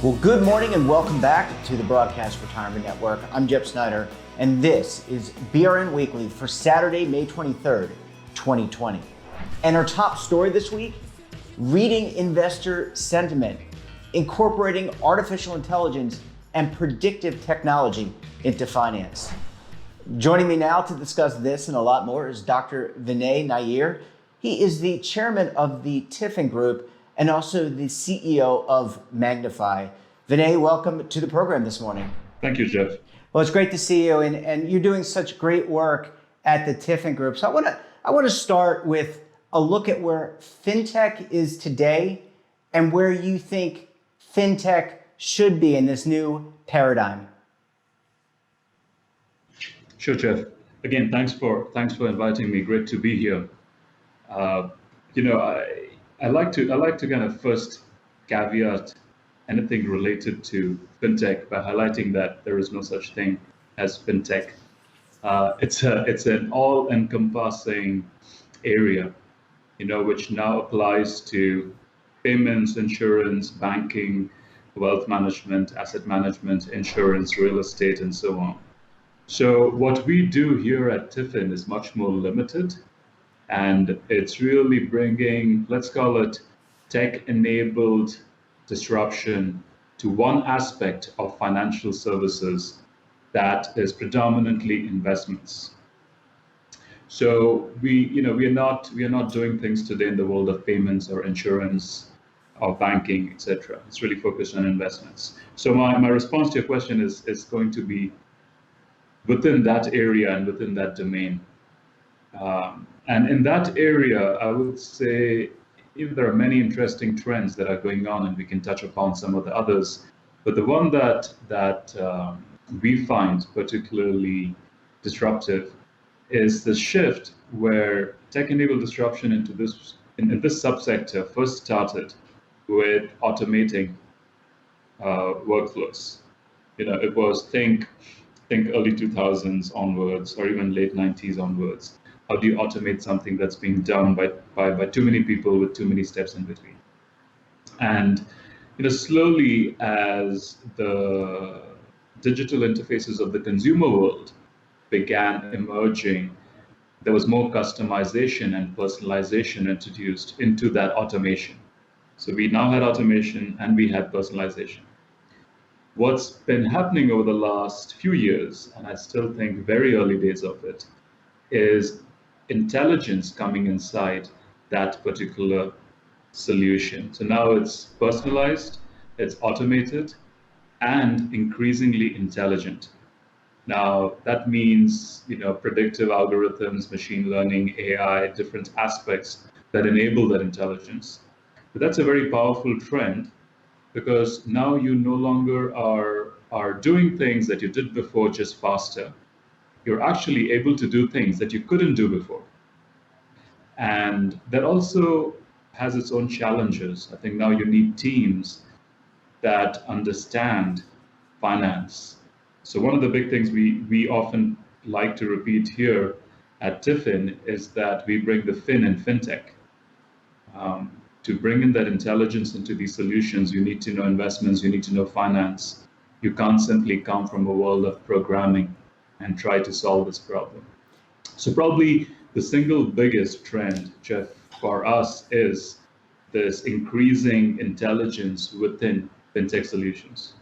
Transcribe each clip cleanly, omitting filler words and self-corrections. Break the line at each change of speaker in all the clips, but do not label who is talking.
Well, good morning and welcome back to the Broadcast Retirement Network. I'm Jeff Snyder, and this is BRN Weekly for Saturday, May 23rd, 2020. And our top story this week, reading investor sentiment, incorporating artificial intelligence and predictive technology into finance. Joining me now to discuss this and a lot more is Dr. Vinay Nair. He is the chairman of the Tiffin Group and also the CEO of Magnify. Vinay, welcome to the program this morning.
Thank you, Jeff.
Well, it's great to see you, and you're doing such great work at the Tiffin Group. So I want to start with a look at where fintech is today and where you think fintech should be in this new paradigm.
Sure, Jeff. Again, thanks for inviting me. Great to be here. I like to kind of first caveat anything related to fintech by highlighting that there is no such thing as fintech. It's an all-encompassing area, which now applies to payments, insurance, banking, wealth management, asset management, insurance, real estate, and so on. So what we do here at Tiffin is much more limited. And it's really bringing, let's call it, tech-enabled disruption to one aspect of financial services that is predominantly investments. So we are not doing things today in the world of payments or insurance or banking, etc. It's really focused on investments. So my response to your question is going to be within that area and within that domain. And in that area, I would say there are many interesting trends that are going on, and we can touch upon some of the others. But the one that we find particularly disruptive is the shift where tech-enabled disruption into this subsector first started with automating workflows. It was think early 2000s onwards, or even late 90s onwards. How do you automate something that's being done by too many people with too many steps in between? And slowly as the digital interfaces of the consumer world began emerging, there was more customization and personalization introduced into that automation. So we now had automation and we had personalization. What's been happening over the last few years, and I still think very early days of it, is intelligence coming inside that particular solution. So now it's personalized, it's automated, and increasingly intelligent. Now that means predictive algorithms, machine learning, AI, different aspects that enable that intelligence. But that's a very powerful trend because now you no longer are doing things that you did before just faster. You're actually able to do things that you couldn't do before. And that also has its own challenges. I think now you need teams that understand finance. So one of the big things we often like to repeat here at Tiffin is that we bring the fin and fintech. To bring in that intelligence into these solutions, you need to know investments, you need to know finance. You can't simply come from a world of programming and try to solve this problem. So probably the single biggest trend, Jeff, for us is this increasing intelligence within fintech solutions.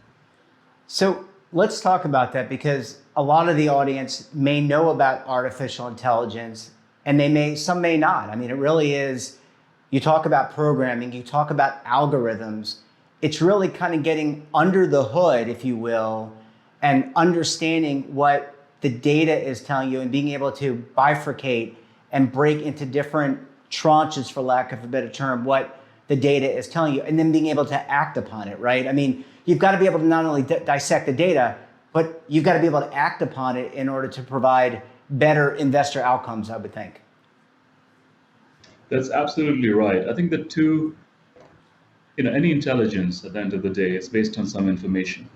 So let's talk about that, because a lot of the audience may know about artificial intelligence and some may not. I mean, it really is, you talk about programming, you talk about algorithms. It's really kind of getting under the hood, if you will, and understanding what the data is telling you and being able to bifurcate and break into different tranches, for lack of a better term, what the data is telling you, and then being able to act upon it, right? I mean, you've got to be able to not only dissect the data, but you've got to be able to act upon it in order to provide better investor outcomes, I would think.
That's absolutely right. I think the two, any intelligence at the end of the day is based on some information,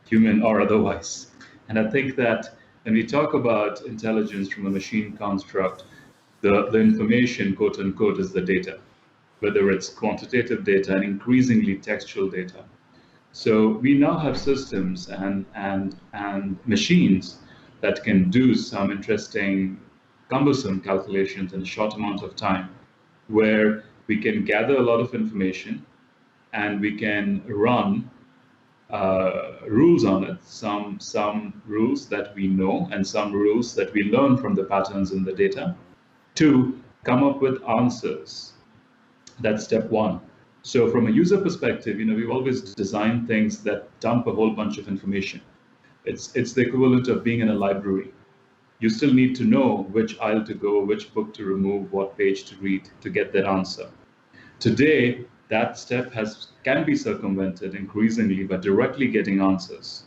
human or otherwise. And I think that when we talk about intelligence from a machine construct, the information, quote unquote, is the data, whether it's quantitative data and increasingly textual data. So we now have systems and machines that can do some interesting, cumbersome calculations in a short amount of time, where we can gather a lot of information and we can run rules on it. Some rules that we know and some rules that we learn from the patterns in the data to come up with answers. That's step one. So from a user perspective, we've always designed things that dump a whole bunch of information. It's the equivalent of being in a library. You still need to know which aisle to go, which book to remove, what page to read to get that answer. Today, that step can be circumvented increasingly by directly getting answers.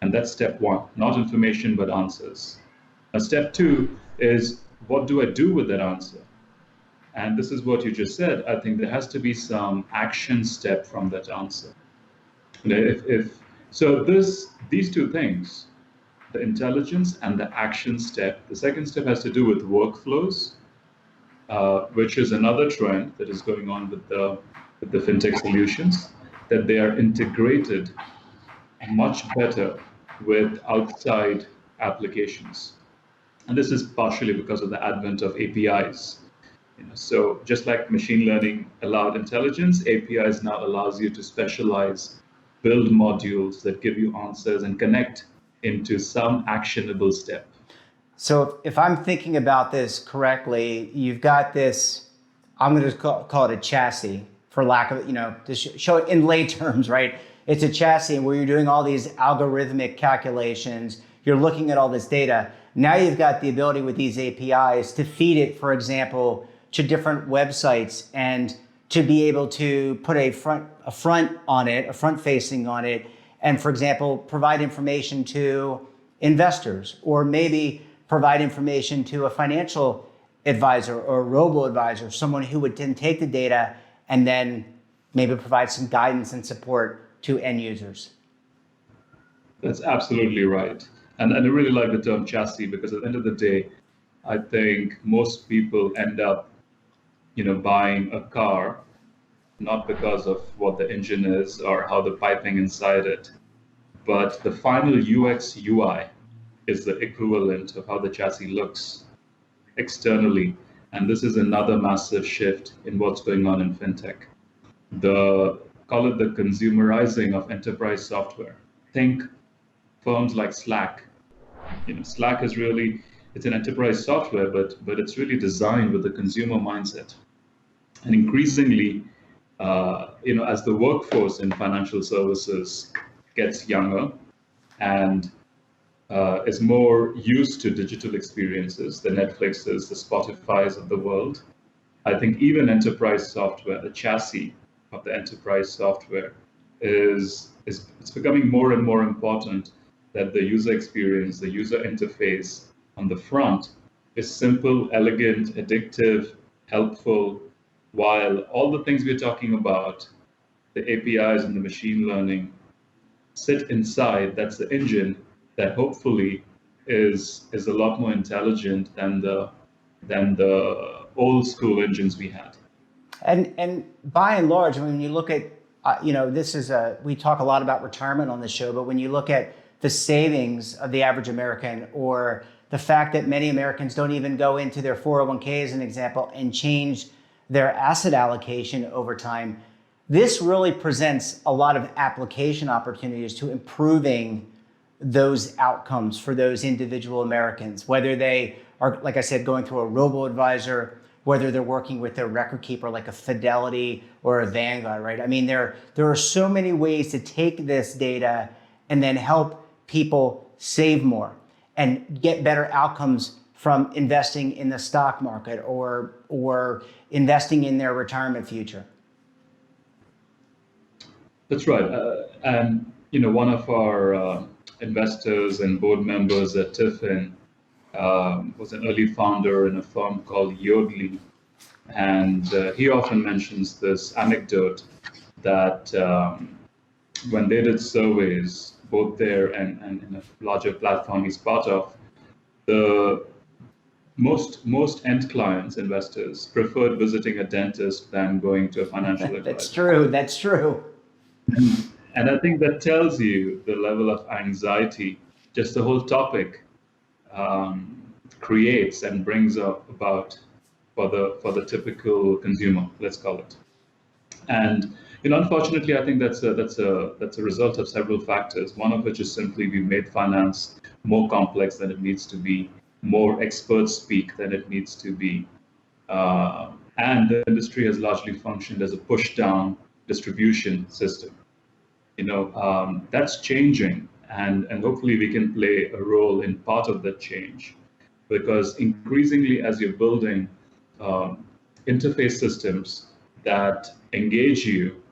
And that's step one, not information, but answers. Now, step two is, what do I do with that answer? And this is what you just said. I think there has to be some action step from that answer. These two things, the intelligence and the action step. The second step has to do with workflows, which is another trend that is going on with the fintech solutions, that they are integrated much better with outside applications. And this is partially because of the advent of APIs. So just like machine learning allowed intelligence, APIs now allows you to specialize, build modules that give you answers and connect into some actionable step.
So if I'm thinking about this correctly, you've got this, I'm going to call it a chassis for lack of, to show it in lay terms, right? It's a chassis where you're doing all these algorithmic calculations. You're looking at all this data. Now you've got the ability with these APIs to feed it, for example, to different websites and to be able to put a front facing on it. And for example, provide information to investors, or maybe provide information to a financial advisor or a robo-advisor, someone who would then take the data and then maybe provide some guidance and support to end users.
That's absolutely right. And I really like the term chassis, because at the end of the day, I think most people end up, buying a car, not because of what the engine is or how the piping inside it, but the final UX UI is the equivalent of how the chassis looks externally. And this is another massive shift in what's going on in fintech. Call it the consumerizing of enterprise software. Think firms like Slack. Slack is really, it's an enterprise software, but it's really designed with the consumer mindset. And increasingly, as the workforce in financial services gets younger and is more used to digital experiences, the Netflixes, the Spotifys of the world, I think even enterprise software, the chassis of the enterprise software, it's becoming more and more important, that the user experience, the user interface on the front is simple, elegant, addictive, helpful, while all the things we're talking about, the APIs and the machine learning, sit inside. That's the engine that hopefully is a lot more intelligent than the old school engines we had.
And by and large, when you look at, we talk a lot about retirement on this show, but when you look at the savings of the average American, or the fact that many Americans don't even go into their 401k as an example and change their asset allocation over time, this really presents a lot of application opportunities to improving those outcomes for those individual Americans, whether they are, like I said, going through a robo-advisor, whether they're working with their record keeper like a Fidelity or a Vanguard, right? I mean, there are so many ways to take this data and then help people save more and get better outcomes from investing in the stock market or investing in their retirement future.
That's right. And one of our investors and board members at Tiffin was an early founder in a firm called Yodlee. And he often mentions this anecdote that when they did surveys, both there and in a larger platform he's part of, the most end clients, investors, preferred visiting a dentist than going to a financial advisor.
That's true.
And I think that tells you the level of anxiety just the whole topic creates and brings about for the typical consumer, let's call it. And unfortunately, I think that's a result of several factors. One of which is simply we've made finance more complex than it needs to be, more expert speak than it needs to be, and the industry has largely functioned as a push-down distribution system. That's changing, and hopefully we can play a role in part of that change, because increasingly as you're building interface systems that engage you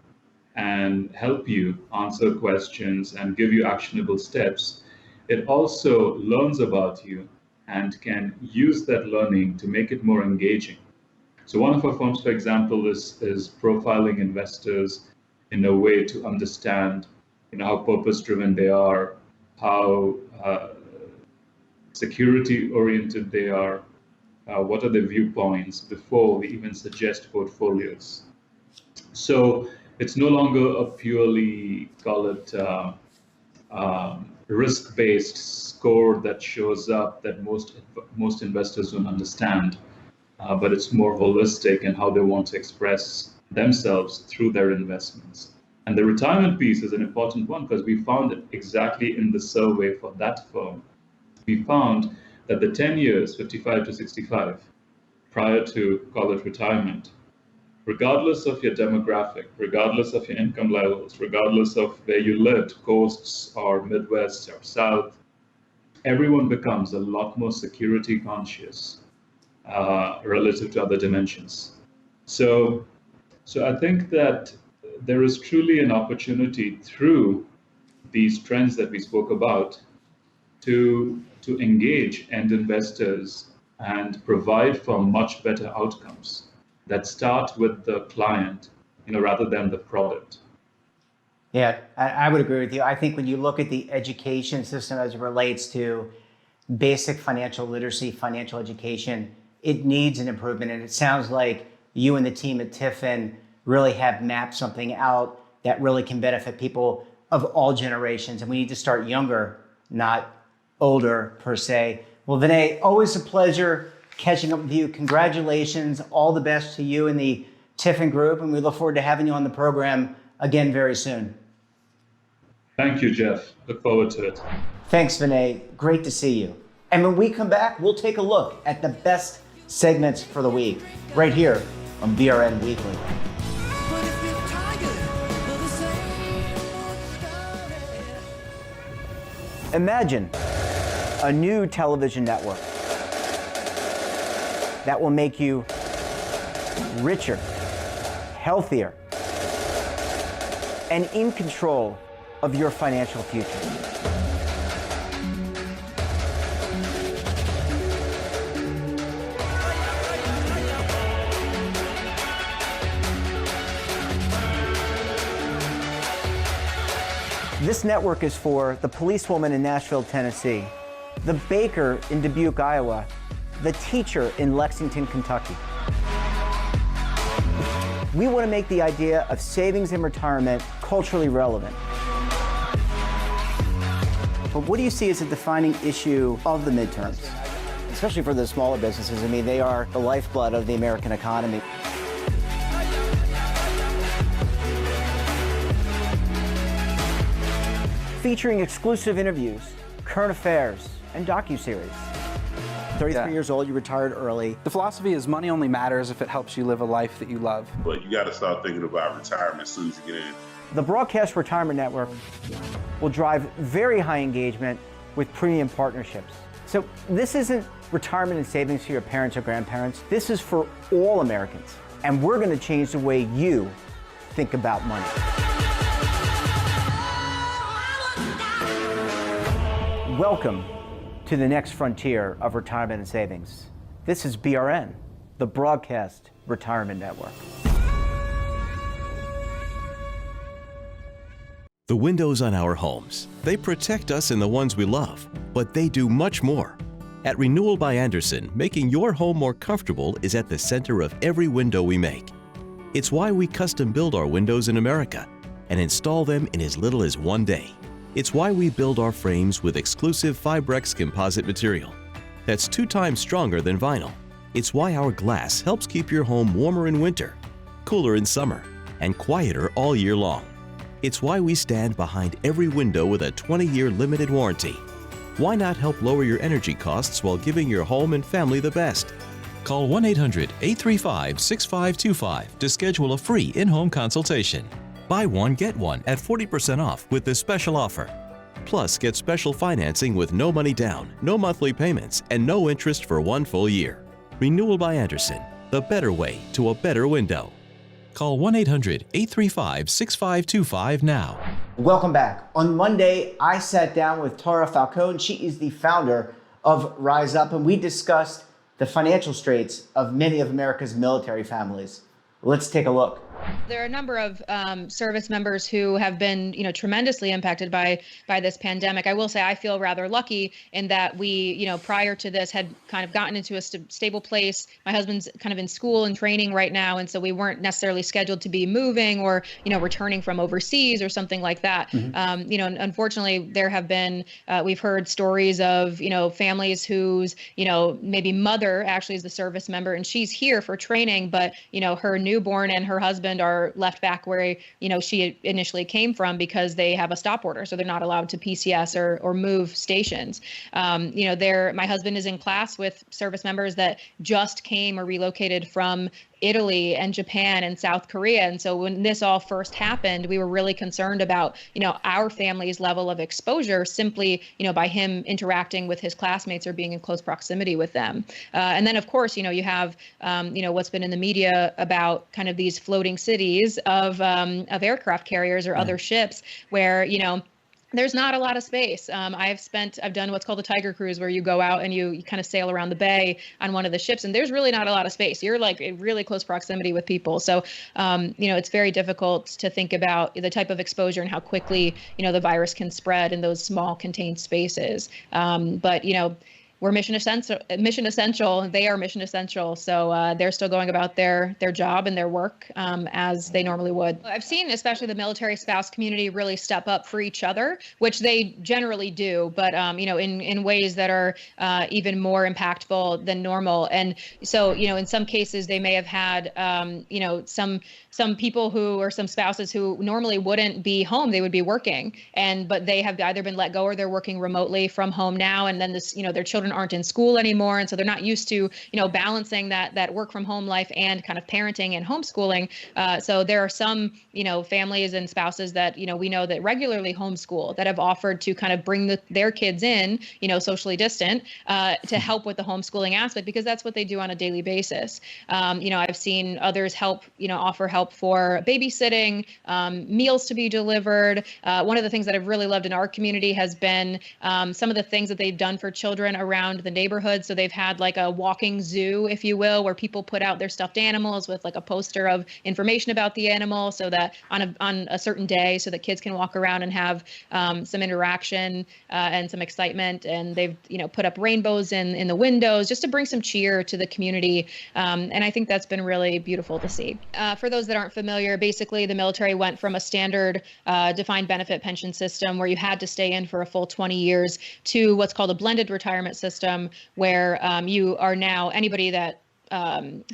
and help you answer questions and give you actionable steps, it also learns about you and can use that learning to make it more engaging. So one of our firms, for example, is profiling investors in a way to understand how purpose-driven they are, how security-oriented they are, what are their viewpoints before we even suggest portfolios. So it's no longer a purely, call it, risk-based score that shows up that most investors don't understand, but it's more holistic in how they want to express themselves through their investments. And the retirement piece is an important one, because we found that exactly in the survey for that firm, we found that the 10 years, 55 to 65, prior to, call it, retirement, regardless of your demographic, regardless of your income levels, regardless of where you lived, coasts or Midwest or South, everyone becomes a lot more security conscious relative to other dimensions. So I think that there is truly an opportunity through these trends that we spoke about to engage end investors and provide for much better outcomes that start with the client, rather than the product.
Yeah, I would agree with you. I think when you look at the education system as it relates to basic financial literacy, financial education, it needs an improvement. And it sounds like you and the team at Tiffin really have mapped something out that really can benefit people of all generations. And we need to start younger, not older per se. Well, Vinay, always a pleasure catching up with you. Congratulations. All the best to you and the Tiffin Group. And we look forward to having you on the program again very soon.
Thank you, Jeff. Look forward to it.
Thanks, Vinay. Great to see you. And when we come back, we'll take a look at the best segments for the week right here on BRN Weekly. Imagine a new television network that will make you richer, healthier, and in control of your financial future. This network is for the policewoman in Nashville, Tennessee, the baker in Dubuque, Iowa, the teacher in Lexington, Kentucky. We want to make the idea of savings and retirement culturally relevant. But what do you see as a defining issue of the midterms, especially for the smaller businesses? I mean, they are the lifeblood of the American economy. Featuring exclusive interviews, current affairs, and docuseries. 33 years old, you retired early.
The philosophy is money only matters if it helps you live a life that you love.
But you got to start thinking about retirement as soon as you get in.
The Broadcast Retirement Network will drive very high engagement with premium partnerships. So this isn't retirement and savings for your parents or grandparents. This is for all Americans. And we're going to change the way you think about money. Welcome to the next frontier of retirement and savings. This is BRN, the Broadcast Retirement Network.
The windows on our homes, they protect us and the ones we love, but they do much more. At Renewal by Andersen, making your home more comfortable is at the center of every window we make. It's why we custom build our windows in America, and install them in as little as 1 day. It's why we build our frames with exclusive FIBREX composite material that's 2 times stronger than vinyl. It's why our glass helps keep your home warmer in winter, cooler in summer, and quieter all year long. It's why we stand behind every window with a 20-year limited warranty. Why not help lower your energy costs while giving your home and family the best? Call 1-800-835-6525 to schedule a free in-home consultation. Buy one, get one at 40% off with this special offer. Plus, get special financing with no money down, no monthly payments, and no interest for 1 full year. Renewal by Andersen, the better way to a better window. Call 1-800-835-6525 now.
Welcome back. On Monday, I sat down with Tara Falcone. She is the founder of Rise Up, and we discussed the financial straits of many of America's military families. Let's take a look.
There are a number of service members who have been, tremendously impacted by this pandemic. I will say I feel rather lucky in that we, prior to this had kind of gotten into a stable place. My husband's kind of in school and training right now. And so we weren't necessarily scheduled to be moving or, returning from overseas or something like that. And unfortunately, there have been, we've heard stories of, families whose, maybe mother actually is the service member and she's here for training, but, her newborn and her husband are left back where she initially came from because they have a stop order, so they're not allowed to PCS or move stations. My husband is in class with service members that just came or relocated from Italy and Japan and South Korea. And so when this all first happened, we were really concerned about, our family's level of exposure simply, by him interacting with his classmates or being in close proximity with them. And then, of course, you have, what's been in the media about kind of these floating cities of aircraft carriers or other ships where, there's not a lot of space. I've done what's called a Tiger Cruise, where you go out and you kind of sail around the bay on one of the ships, and there's really not a lot of space. You're like in really close proximity with people. So, it's very difficult to think about the type of exposure and how quickly, the virus can spread in those small contained spaces. But, we're mission essential. They are mission essential. So they're still going about their job and their work as they normally would. I've seen especially the military spouse community really step up for each other, which they generally do, but in ways that are even more impactful than normal. And so in some cases they may have had some people who, or some spouses who normally wouldn't be home, they would be working, but they have either been let go or they're working remotely from home now. And then their children aren't in school anymore. And so they're not used to, balancing that work from home life and kind of parenting and homeschooling. So there are some, families and spouses that, we know that regularly homeschool that have offered to kind of bring their kids in, socially distant, to help with the homeschooling aspect, because that's what they do on a daily basis. I've seen others offer help for babysitting, meals to be delivered. One of the things that I've really loved in our community has been some of the things that they've done for children around the neighborhood. So they've had like a walking zoo, if you will, where people put out their stuffed animals with like a poster of information about the animal, so that on a certain day, so that kids can walk around and have some interaction and some excitement. And they've put up rainbows in the windows just to bring some cheer to the community. And I think that's been really beautiful to see. For those that aren't familiar, basically the military went from a standard defined benefit pension system where you had to stay in for a full 20 years to what's called a blended retirement system, where you are now, anybody that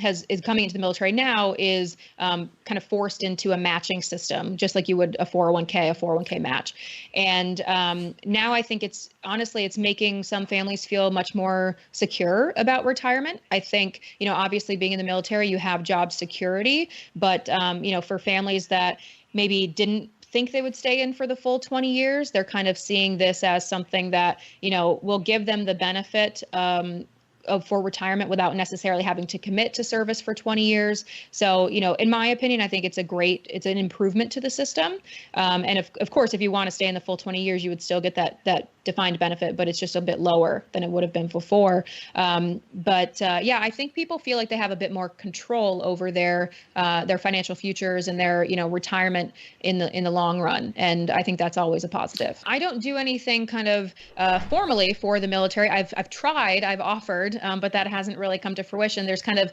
is coming into the military now is kind of forced into a matching system, just like you would a 401k match. And now I think it's making some families feel much more secure about retirement. I think, obviously being in the military, you have job security, but, for families that maybe didn't think they would stay in for the full 20 years, they're kind of seeing this as something that, will give them the benefit for retirement without necessarily having to commit to service for 20 years. So, in my opinion, I think it's an improvement to the system. And of course, if you want to stay in the full 20 years, you would still get that defined benefit, but it's just a bit lower than it would have been before. I think people feel like they have a bit more control over their financial futures and their, retirement in the long run. And I think that's always a positive. I don't do anything kind of formally for the military. I've offered planned, but that hasn't really come to fruition. There's kind of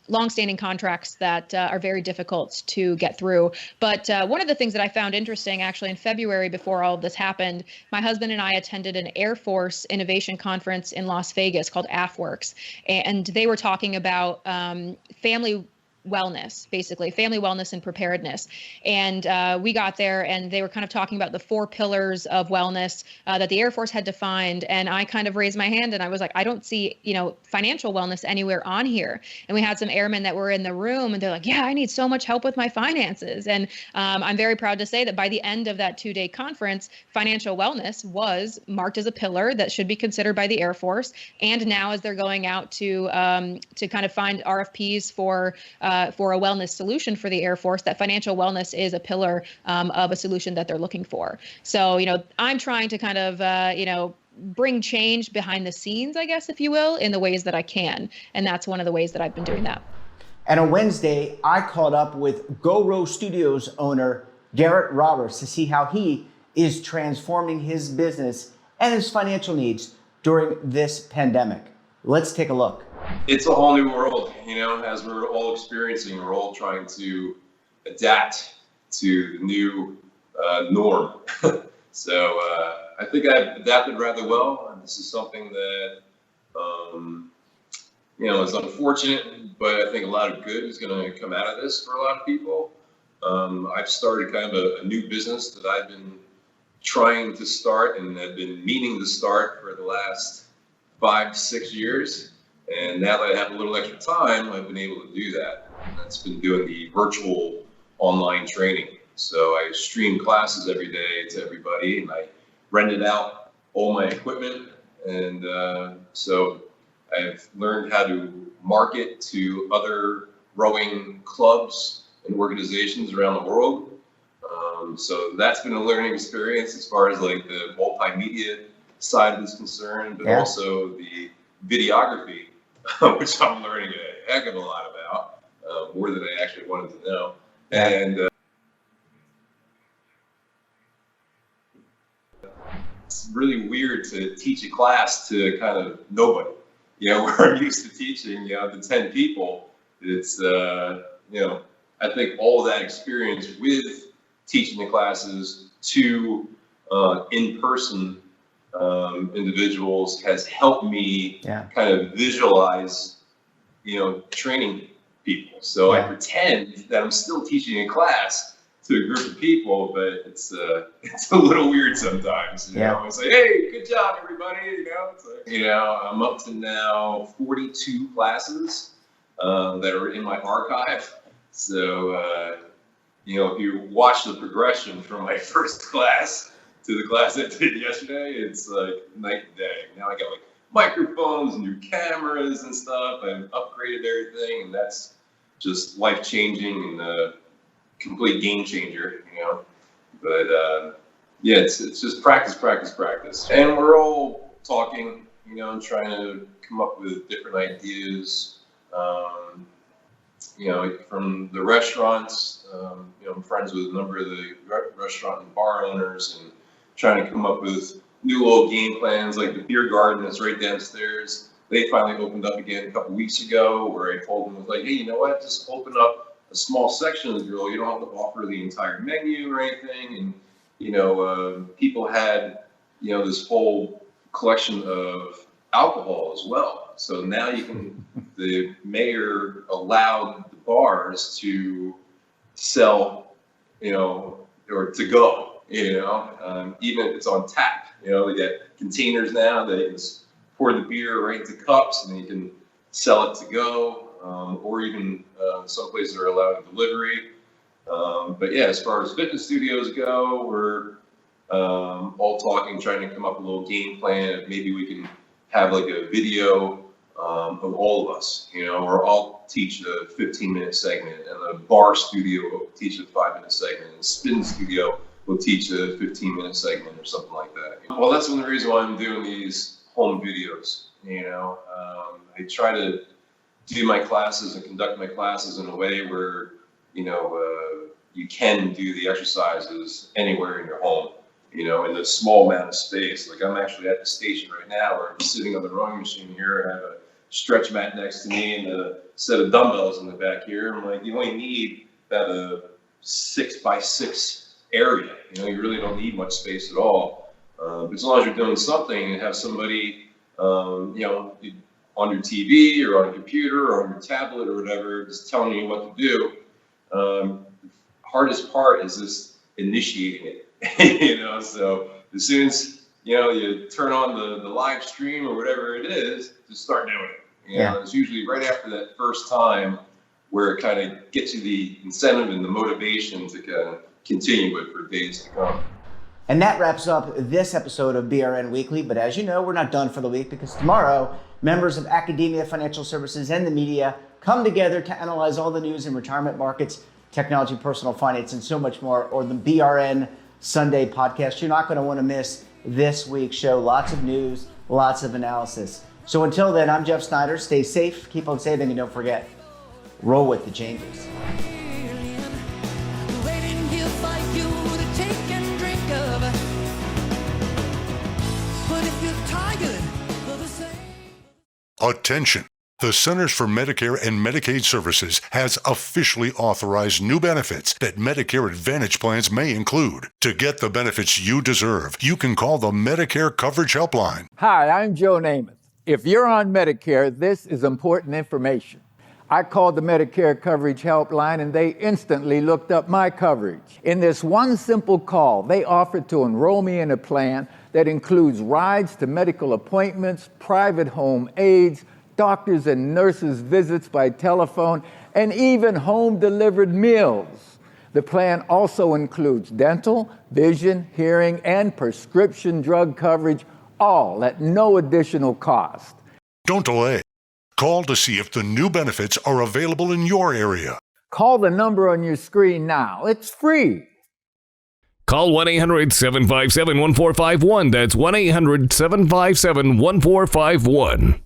longstanding contracts that are very difficult to get through. But one of the things that I found interesting, actually, in February, before all of this happened, my husband and I attended an Air Force Innovation Conference in Las Vegas called FIBREX, and they were talking about family wellness, basically family wellness and preparedness. And we got there and they were kind of talking about the 4 pillars of wellness that the Air Force had defined. And I kind of raised my hand and I was like, I don't see, financial wellness anywhere on here. And we had some airmen that were in the room and they're like, yeah, I need so much help with my finances. And I'm very proud to say that by the end of that 2-day conference, financial wellness was marked as a pillar that should be considered by the Air Force. And now as they're going out to kind of find RFPs for a wellness solution for the Air Force, that financial wellness is a pillar of a solution that they're looking for. So, I'm trying to kind of, bring change behind the scenes, I guess, if you will, in the ways that I can. And that's one of the ways that I've been doing that.
And on Wednesday, I caught up with GoRo Studios owner Garrett Roberts to see how he is transforming his business and his financial needs during this pandemic. Let's take a look.
It's a whole new world, as we're all experiencing. We're all trying to adapt to the new norm. So I think I've adapted rather well. And this is something that, is unfortunate, but I think a lot of good is going to come out of this for a lot of people. I've started kind of a new business that I've been trying to start and have been meaning to start for the last 5 to 6 years. And now that I have a little extra time, I've been able to do that. And that's been doing the virtual online training. So I stream classes every day to everybody, and I rented out all my equipment. And so I've learned how to market to other rowing clubs and organizations around the world. So that's been a learning experience as far as like the multimedia side is concerned, but also the videography, which I'm learning a heck of a lot about, more than I actually wanted to know. And it's really weird to teach a class to kind of nobody. Where I'm used to teaching, to 10 people. It's, I think all of that experience with teaching the classes to in-person individuals has helped me kind of visualize, training people. So I pretend that I'm still teaching a class to a group of people, but it's a little weird sometimes. It's like, hey, good job, everybody. It's like, I'm up to now 42 classes that are in my archive. So, if you watch the progression from my first class to the class I did yesterday, it's like night and day. Now I got like microphones and new cameras and stuff. I've upgraded everything, and that's just life-changing and a complete game changer, But it's just practice. And we're all talking, and trying to come up with different ideas. From the restaurants, I'm friends with a number of the restaurant and bar owners, and trying to come up with new little game plans, like the beer garden that's right downstairs. They finally opened up again a couple weeks ago, where I told them, like, hey, you know what, just open up a small section of the grill. You don't have to offer the entire menu or anything. And, people had, this whole collection of alcohol as well. So now the mayor allowed the bars to sell, or to go, even if it's on tap. They got containers now that you can pour the beer right into cups and you can sell it to go, or even some places are allowed a delivery. But as far as fitness studios go, we're all talking, trying to come up with a little game plan. Maybe we can have like a video of all of us, or I'll teach a 15-minute segment, and the bar studio will teach a 5-minute segment, and the spin studio will teach a 15-minute segment or something like that. Well, that's one of the reasons why I'm doing these home videos. I try to do my classes and conduct my classes in a way where, you can do the exercises anywhere in your home. in a small amount of space. Like I'm actually at the station right now where I'm sitting on the rowing machine here. I have a stretch mat next to me and a set of dumbbells in the back here. I'm like, you only need about a 6x6 area. You really don't need much space at all. But as long as you're doing something and have somebody, on your TV or on your computer or on your tablet or whatever, just telling you what to do. The hardest part is just initiating it. So as soon as you turn on the live stream or whatever it is, just start doing it. It's usually right after that first time where it kind of gets you the incentive and the motivation to kind of continue it for days to come.
And that wraps up this episode of BRN Weekly. But as you know, we're not done for the week, because tomorrow, members of academia, financial services, and the media come together to analyze all the news in retirement markets, technology, personal finance, and so much more, or the BRN Sunday podcast. You're not going to want to miss this week's show. Lots of news, lots of analysis. So until then, I'm Jeff Snyder. Stay safe, keep on saving, and don't forget, roll with the changes.
Attention! The Centers for Medicare and Medicaid Services has officially authorized new benefits that Medicare Advantage plans may include. To get the benefits you deserve, you can call the Medicare Coverage Helpline.
Hi, I'm Joe Namath. If you're on Medicare, this is important information. I called the Medicare Coverage Helpline and they instantly looked up my coverage. In this one simple call, they offered to enroll me in a plan that includes rides to medical appointments, private home aides, doctors and nurses' visits by telephone, and even home-delivered meals. The plan also includes dental, vision, hearing, and prescription drug coverage, all at no additional cost.
Don't delay. Call to see if the new benefits are available in your area.
Call the number on your screen now. It's free.
Call 1-800-757-1451. That's 1-800-757-1451.